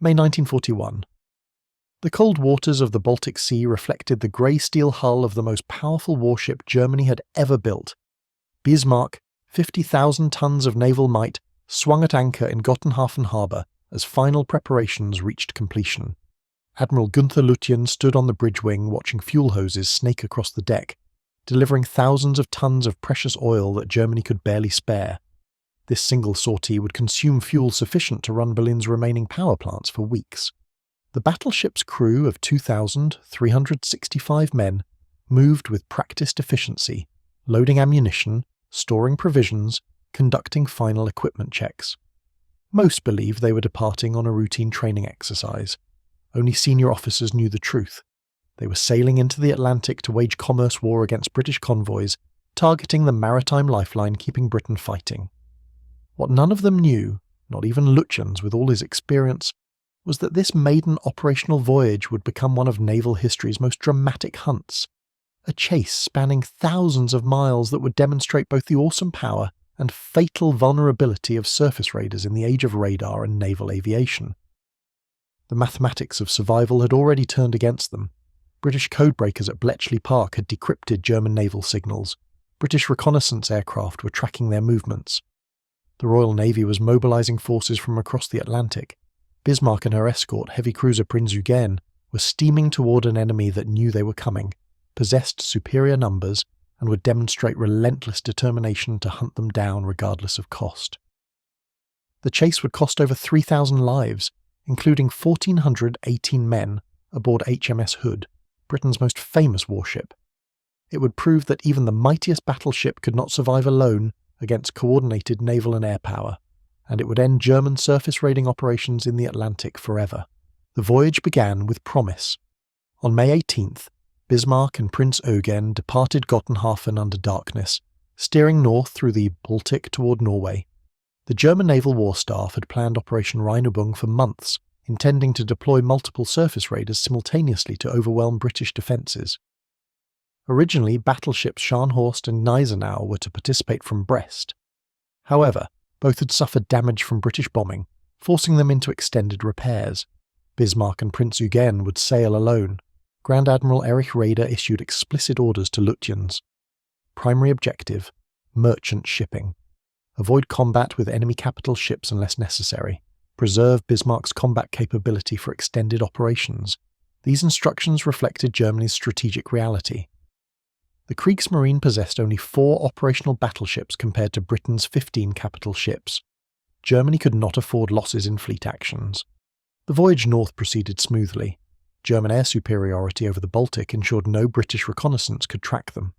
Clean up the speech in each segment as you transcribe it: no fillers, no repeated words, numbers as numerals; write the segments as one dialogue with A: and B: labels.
A: May 1941. The cold waters of the Baltic Sea reflected the grey steel hull of the most powerful warship Germany had ever built. Bismarck, 50,000 tons of naval might, swung at anchor in Gottenhafen harbour as final preparations reached completion. Admiral Günther Lutyens stood on the bridge wing watching fuel hoses snake across the deck, delivering thousands of tons of precious oil that Germany could barely spare. This single sortie would consume fuel sufficient to run Berlin's remaining power plants for weeks. The battleship's crew of 2,365 men moved with practiced efficiency, loading ammunition, storing provisions, conducting final equipment checks. Most believed they were departing on a routine training exercise. Only senior officers knew the truth. They were sailing into the Atlantic to wage commerce war against British convoys, targeting the maritime lifeline keeping Britain fighting. What none of them knew, not even Lutyens with all his experience, was that this maiden operational voyage would become one of naval history's most dramatic hunts, a chase spanning thousands of miles that would demonstrate both the awesome power and fatal vulnerability of surface raiders in the age of radar and naval aviation. The mathematics of survival had already turned against them. British codebreakers at Bletchley Park had decrypted German naval signals. British reconnaissance aircraft were tracking their movements. The Royal Navy was mobilising forces from across the Atlantic. Bismarck and her escort, heavy cruiser Prinz Eugen, were steaming toward an enemy that knew they were coming, possessed superior numbers, and would demonstrate relentless determination to hunt them down regardless of cost. The chase would cost over 3,000 lives, including 1,418 men aboard HMS Hood, Britain's most famous warship. It would prove that even the mightiest battleship could not survive alone against coordinated naval and air power, and it would end German surface raiding operations in the Atlantic forever. The voyage began with promise. On May 18th, Bismarck and Prince Eugen departed Gottenhafen under darkness, steering north through the Baltic toward Norway. The German Naval War Staff had planned Operation Rheinübung for months, intending to deploy multiple surface raiders simultaneously to overwhelm British defences. Originally, battleships Scharnhorst and Gneisenau were to participate from Brest. However, both had suffered damage from British bombing, forcing them into extended repairs. Bismarck and Prince Eugen would sail alone. Grand Admiral Erich Raeder issued explicit orders to Lutyens. Primary objective: merchant shipping. Avoid combat with enemy capital ships unless necessary. Preserve Bismarck's combat capability for extended operations. These instructions reflected Germany's strategic reality. The Kriegsmarine possessed only 4 operational battleships compared to Britain's 15 capital ships. Germany could not afford losses in fleet actions. The voyage north proceeded smoothly. German air superiority over the Baltic ensured no British reconnaissance could track them.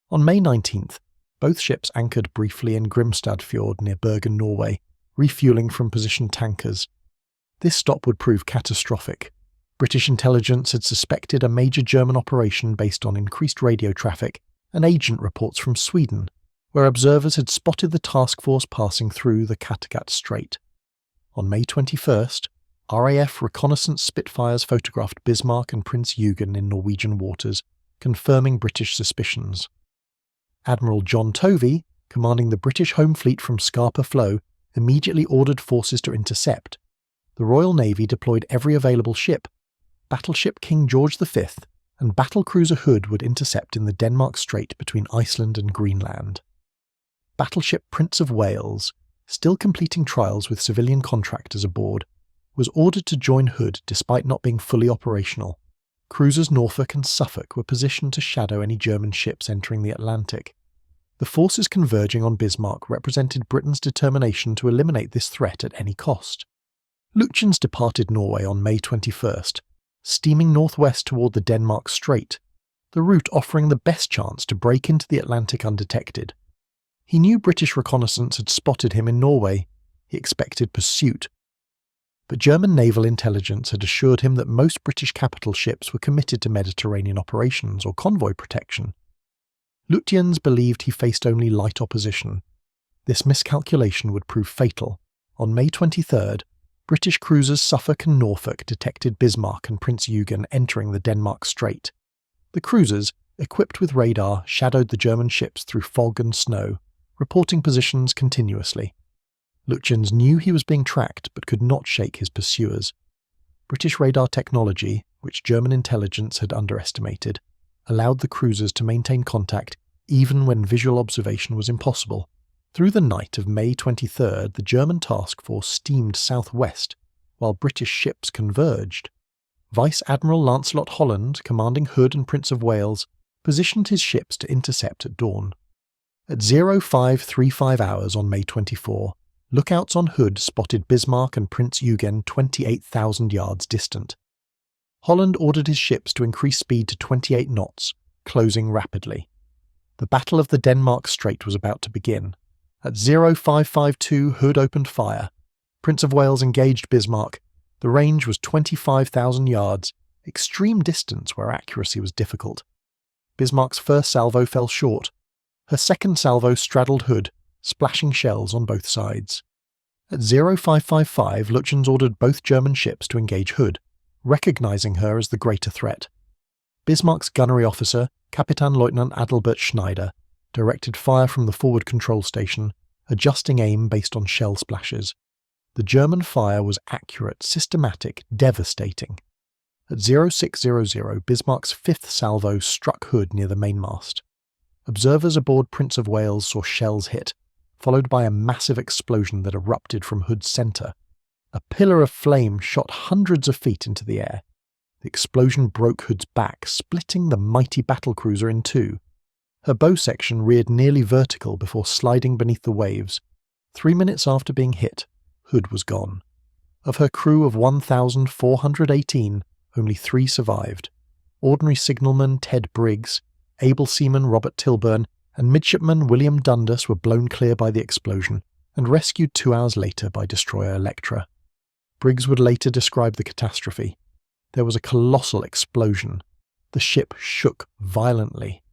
A: On May 19th, both ships anchored briefly in Grimstad Fjord near Bergen, Norway, refuelling from positioned tankers. This stop would prove catastrophic. British intelligence had suspected a major German operation based on increased radio traffic and agent reports from Sweden, where observers had spotted the task force passing through the Kattegat Strait. On May 21st, RAF reconnaissance Spitfires photographed Bismarck and Prince Eugen in Norwegian waters, confirming British suspicions. Admiral John Tovey, commanding the British Home Fleet from Scapa Flow, immediately ordered forces to intercept. The Royal Navy deployed every available ship. Battleship King George V and battlecruiser Hood would intercept in the Denmark Strait between Iceland and Greenland. Battleship Prince of Wales, still completing trials with civilian contractors aboard, was ordered to join Hood despite not being fully operational. Cruisers Norfolk and Suffolk were positioned to shadow any German ships entering the Atlantic. The forces converging on Bismarck represented Britain's determination to eliminate this threat at any cost. Lutyens departed Norway on May 21st, steaming northwest toward the Denmark Strait, the route offering the best chance to break into the Atlantic undetected. He knew British reconnaissance had spotted him in Norway. He expected pursuit. But German naval intelligence had assured him that most British capital ships were committed to Mediterranean operations or convoy protection. Lutyens believed he faced only light opposition. This miscalculation would prove fatal. On May 23rd, British cruisers Suffolk and Norfolk detected Bismarck and Prince Eugen entering the Denmark Strait. The cruisers, equipped with radar, shadowed the German ships through fog and snow, reporting positions continuously. Lutyens knew he was being tracked but could not shake his pursuers. British radar technology, which German intelligence had underestimated, allowed the cruisers to maintain contact even when visual observation was impossible. Through the night of May 23rd, the German task force steamed southwest, while British ships converged. Vice Admiral Lancelot Holland, commanding Hood and Prince of Wales, positioned his ships to intercept at dawn. At 0535 hours on May 24, lookouts on Hood spotted Bismarck and Prince Eugen 28,000 yards distant. Holland ordered his ships to increase speed to 28 knots, closing rapidly. The Battle of the Denmark Strait was about to begin. At 0552, Hood opened fire. Prince of Wales engaged Bismarck. The range was 25,000 yards, extreme distance where accuracy was difficult. Bismarck's first salvo fell short. Her second salvo straddled Hood, splashing shells on both sides. At 0555, Lutyens ordered both German ships to engage Hood, recognizing her as the greater threat. Bismarck's gunnery officer, Kapitänleutnant Adalbert Schneider, directed fire from the forward control station, adjusting aim based on shell splashes. The German fire was accurate, systematic, devastating. At 0600, Bismarck's fifth salvo struck Hood near the mainmast. Observers aboard Prince of Wales saw shells hit, followed by a massive explosion that erupted from Hood's centre. A pillar of flame shot hundreds of feet into the air. The explosion broke Hood's back, splitting the mighty battlecruiser in two. Her bow section reared nearly vertical before sliding beneath the waves. 3 minutes after being hit, Hood was gone. Of her crew of 1,418, only 3 survived. Ordinary signalman Ted Briggs, able seaman Robert Tilburn, and midshipman William Dundas were blown clear by the explosion and rescued 2 hours later by destroyer Electra. Briggs would later describe the catastrophe. There was a colossal explosion. The ship shook violently.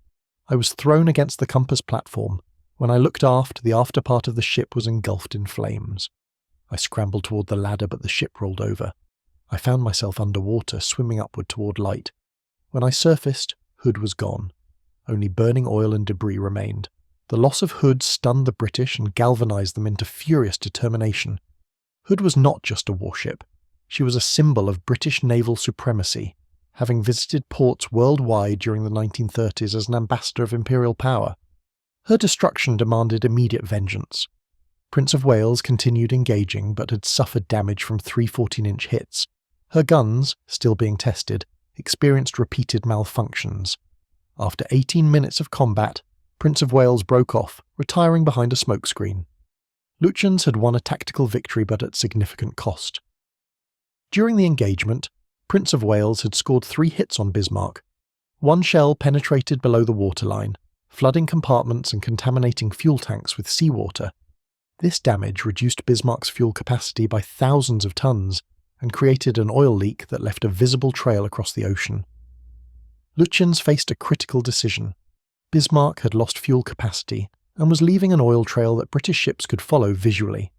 A: I was thrown against the compass platform. When I looked aft, the after part of the ship was engulfed in flames. I scrambled toward the ladder, but the ship rolled over. I found myself underwater, swimming upward toward light. When I surfaced, Hood was gone. Only burning oil and debris remained. The loss of Hood stunned the British and galvanized them into furious determination. Hood was not just a warship. She was a symbol of British naval supremacy, having visited ports worldwide during the 1930s as an ambassador of imperial power. Her destruction demanded immediate vengeance. Prince of Wales continued engaging but had suffered damage from 3 14-inch hits. Her guns, still being tested, experienced repeated malfunctions. After 18 minutes of combat, Prince of Wales broke off, retiring behind a smokescreen. Lutyens had won a tactical victory but at significant cost. During the engagement, Prince of Wales had scored 3 hits on Bismarck. 1 shell penetrated below the waterline, flooding compartments and contaminating fuel tanks with seawater. This damage reduced Bismarck's fuel capacity by thousands of tons and created an oil leak that left a visible trail across the ocean. Lutyens faced a critical decision. Bismarck had lost fuel capacity and was leaving an oil trail that British ships could follow visually.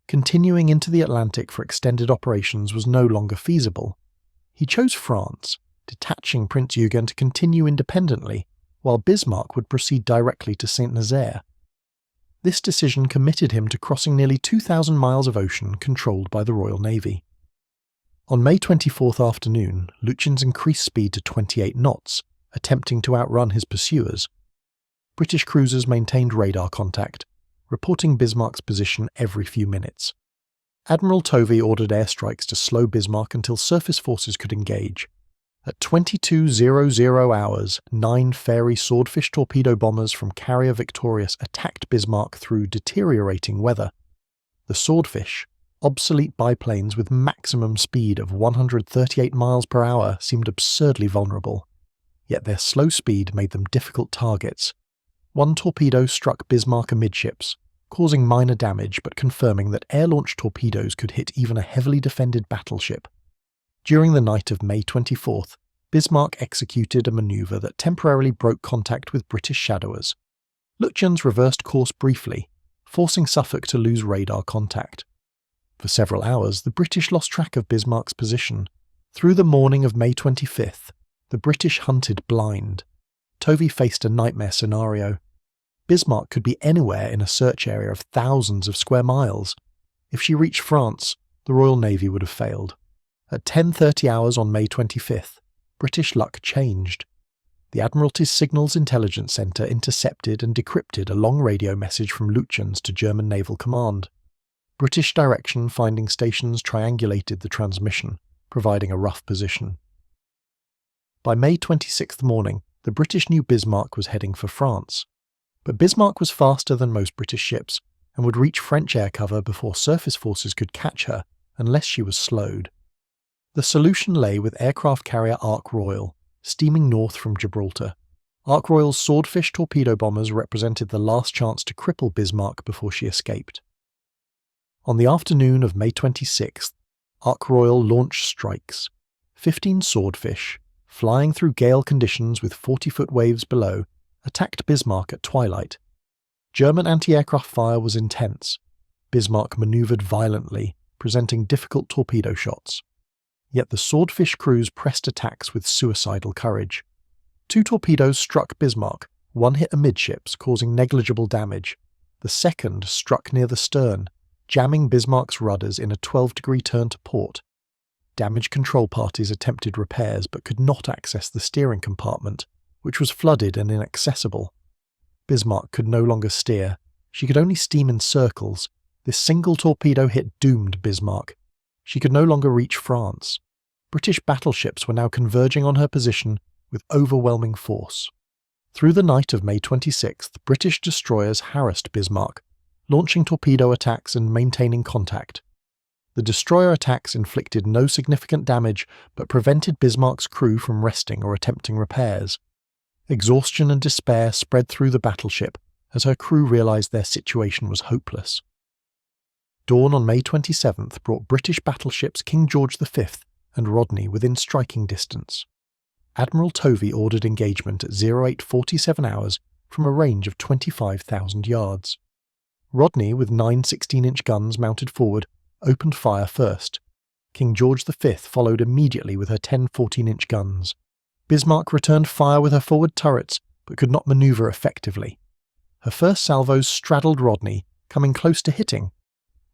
A: Continuing into the Atlantic for extended operations was no longer feasible. He chose France, detaching Prince Eugen to continue independently, while Bismarck would proceed directly to Saint-Nazaire. This decision committed him to crossing nearly 2,000 miles of ocean controlled by the Royal Navy. On May 24th afternoon, Lutyens increased speed to 28 knots, attempting to outrun his pursuers. British cruisers maintained radar contact, reporting Bismarck's position every few minutes. Admiral Tovey ordered airstrikes to slow Bismarck until surface forces could engage. At 22:00 hours, 9 Fairey Swordfish torpedo bombers from carrier Victorious attacked Bismarck through deteriorating weather. The Swordfish, obsolete biplanes with maximum speed of 138 miles per hour, seemed absurdly vulnerable. Yet their slow speed made them difficult targets. 1 torpedo struck Bismarck amidships, causing minor damage but confirming that air-launched torpedoes could hit even a heavily defended battleship. During the night of May 24th, Bismarck executed a manoeuvre that temporarily broke contact with British shadowers. Lutyens reversed course briefly, forcing Suffolk to lose radar contact. For several hours, the British lost track of Bismarck's position. Through the morning of May 25th, the British hunted blind. Tovey faced a nightmare scenario. Bismarck could be anywhere in a search area of thousands of square miles. If she reached France, the Royal Navy would have failed. At 10:30 hours on May 25th, British luck changed. The Admiralty's Signals Intelligence Centre intercepted and decrypted a long radio message from Lütjens to German Naval Command. British direction finding stations triangulated the transmission, providing a rough position. By May 26th morning, the British knew Bismarck was heading for France. But Bismarck was faster than most British ships and would reach French air cover before surface forces could catch her unless she was slowed. The solution lay with aircraft carrier Ark Royal, steaming north from Gibraltar. Ark Royal's Swordfish torpedo bombers represented the last chance to cripple Bismarck before she escaped. On the afternoon of May 26th, Ark Royal launched strikes. 15 Swordfish, flying through gale conditions with 40-foot waves below, attacked Bismarck at twilight. German anti-aircraft fire was intense. Bismarck manoeuvred violently, presenting difficult torpedo shots. Yet the Swordfish crews pressed attacks with suicidal courage. 2 torpedoes struck Bismarck, one hit amidships, causing negligible damage. The second struck near the stern, jamming Bismarck's rudders in a 12-degree turn to port. Damage control parties attempted repairs but could not access the steering compartment, which was flooded and inaccessible. Bismarck could no longer steer. She could only steam in circles. This single torpedo hit doomed Bismarck. She could no longer reach France. British battleships were now converging on her position with overwhelming force. Through the night of May 26th, British destroyers harassed Bismarck, launching torpedo attacks and maintaining contact. The destroyer attacks inflicted no significant damage but prevented Bismarck's crew from resting or attempting repairs. Exhaustion and despair spread through the battleship as her crew realised their situation was hopeless. Dawn on May 27th brought British battleships King George V and Rodney within striking distance. Admiral Tovey ordered engagement at 08:47 hours from a range of 25,000 yards. Rodney, with 9 16-inch guns mounted forward, opened fire first. King George V followed immediately with her 10 14-inch guns. Bismarck returned fire with her forward turrets, but could not manoeuvre effectively. Her first salvos straddled Rodney, coming close to hitting,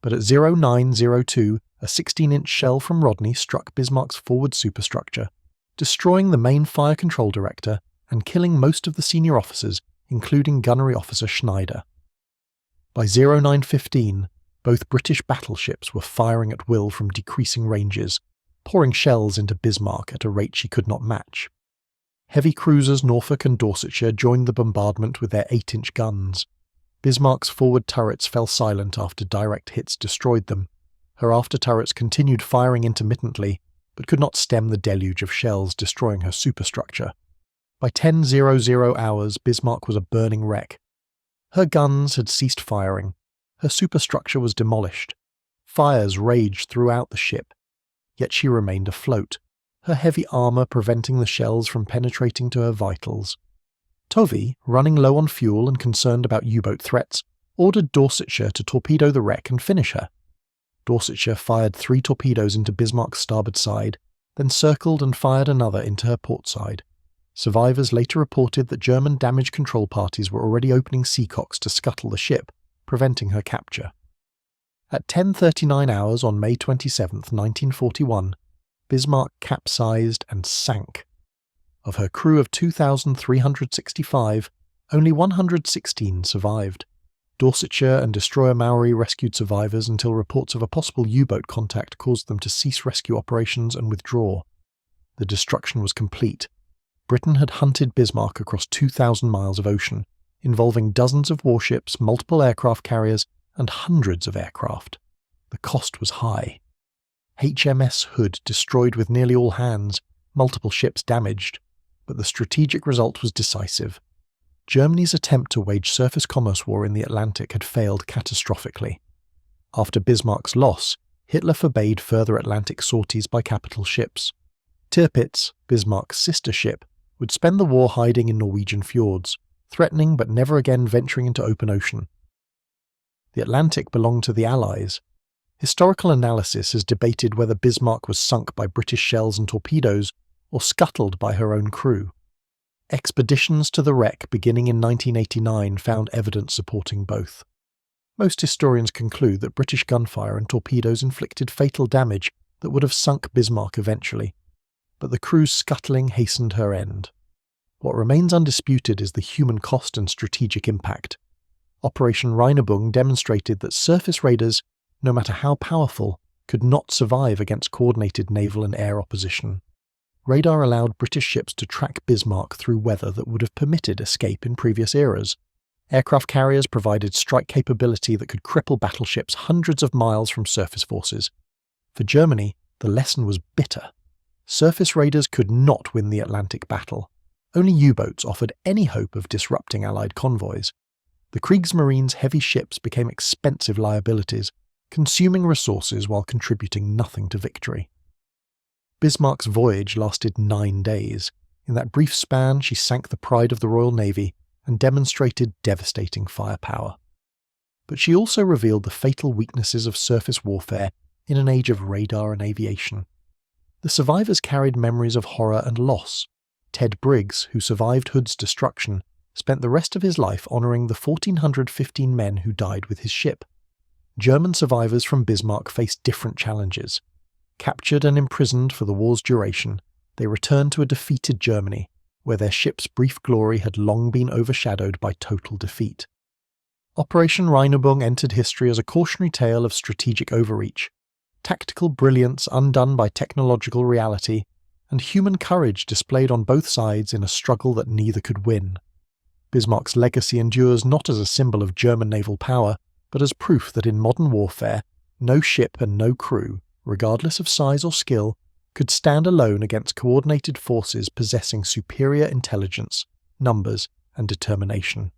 A: but at 09:02, a 16-inch shell from Rodney struck Bismarck's forward superstructure, destroying the main fire control director and killing most of the senior officers, including gunnery officer Schneider. By 09:15, both British battleships were firing at will from decreasing ranges, pouring shells into Bismarck at a rate she could not match. Heavy cruisers Norfolk and Dorsetshire joined the bombardment with their 8-inch guns. Bismarck's forward turrets fell silent after direct hits destroyed them. Her after-turrets continued firing intermittently, but could not stem the deluge of shells destroying her superstructure. By 10:00 hours, Bismarck was a burning wreck. Her guns had ceased firing. Her superstructure was demolished. Fires raged throughout the ship. Yet she remained afloat, her heavy armour preventing the shells from penetrating to her vitals. Tovey, running low on fuel and concerned about U-boat threats, ordered Dorsetshire to torpedo the wreck and finish her. Dorsetshire fired 3 torpedoes into Bismarck's starboard side, then circled and fired another into her port side. Survivors later reported that German damage control parties were already opening seacocks to scuttle the ship, preventing her capture. At 10:39 hours on May 27, 1941, Bismarck capsized and sank. Of her crew of 2,365, only 116 survived. Dorsetshire and destroyer Maori rescued survivors until reports of a possible U-boat contact caused them to cease rescue operations and withdraw. The destruction was complete. Britain had hunted Bismarck across 2,000 miles of ocean, involving dozens of warships, multiple aircraft carriers, and hundreds of aircraft. The cost was high. HMS Hood destroyed with nearly all hands, multiple ships damaged, but the strategic result was decisive. Germany's attempt to wage surface commerce war in the Atlantic had failed catastrophically. After Bismarck's loss, Hitler forbade further Atlantic sorties by capital ships. Tirpitz, Bismarck's sister ship, would spend the war hiding in Norwegian fjords, threatening but never again venturing into open ocean. The Atlantic belonged to the Allies. Historical analysis has debated whether Bismarck was sunk by British shells and torpedoes or scuttled by her own crew. Expeditions to the wreck beginning in 1989 found evidence supporting both. Most historians conclude that British gunfire and torpedoes inflicted fatal damage that would have sunk Bismarck eventually, but the crew's scuttling hastened her end. What remains undisputed is the human cost and strategic impact. Operation Rheinübung demonstrated that surface raiders, no matter how powerful, could not survive against coordinated naval and air opposition. Radar allowed British ships to track Bismarck through weather that would have permitted escape in previous eras. Aircraft carriers provided strike capability that could cripple battleships hundreds of miles from surface forces. For Germany, the lesson was bitter. Surface raiders could not win the Atlantic battle. Only U-boats offered any hope of disrupting Allied convoys. The Kriegsmarine's heavy ships became expensive liabilities, consuming resources while contributing nothing to victory. Bismarck's voyage lasted 9 days. In that brief span, she sank the pride of the Royal Navy and demonstrated devastating firepower. But she also revealed the fatal weaknesses of surface warfare in an age of radar and aviation. The survivors carried memories of horror and loss. Ted Briggs, who survived Hood's destruction, spent the rest of his life honouring the 1,415 men who died with his ship. German survivors from Bismarck faced different challenges. Captured and imprisoned for the war's duration, they returned to a defeated Germany, where their ship's brief glory had long been overshadowed by total defeat. Operation Rheinübung entered history as a cautionary tale of strategic overreach, tactical brilliance undone by technological reality, and human courage displayed on both sides in a struggle that neither could win. Bismarck's legacy endures not as a symbol of German naval power, but as proof that in modern warfare, no ship and no crew, regardless of size or skill, could stand alone against coordinated forces possessing superior intelligence, numbers, and determination.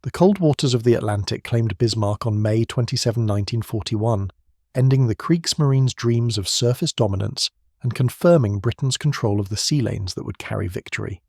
A: The cold waters of the Atlantic claimed Bismarck on May 27, 1941, ending the Kriegsmarine's dreams of surface dominance and confirming Britain's control of the sea lanes that would carry victory.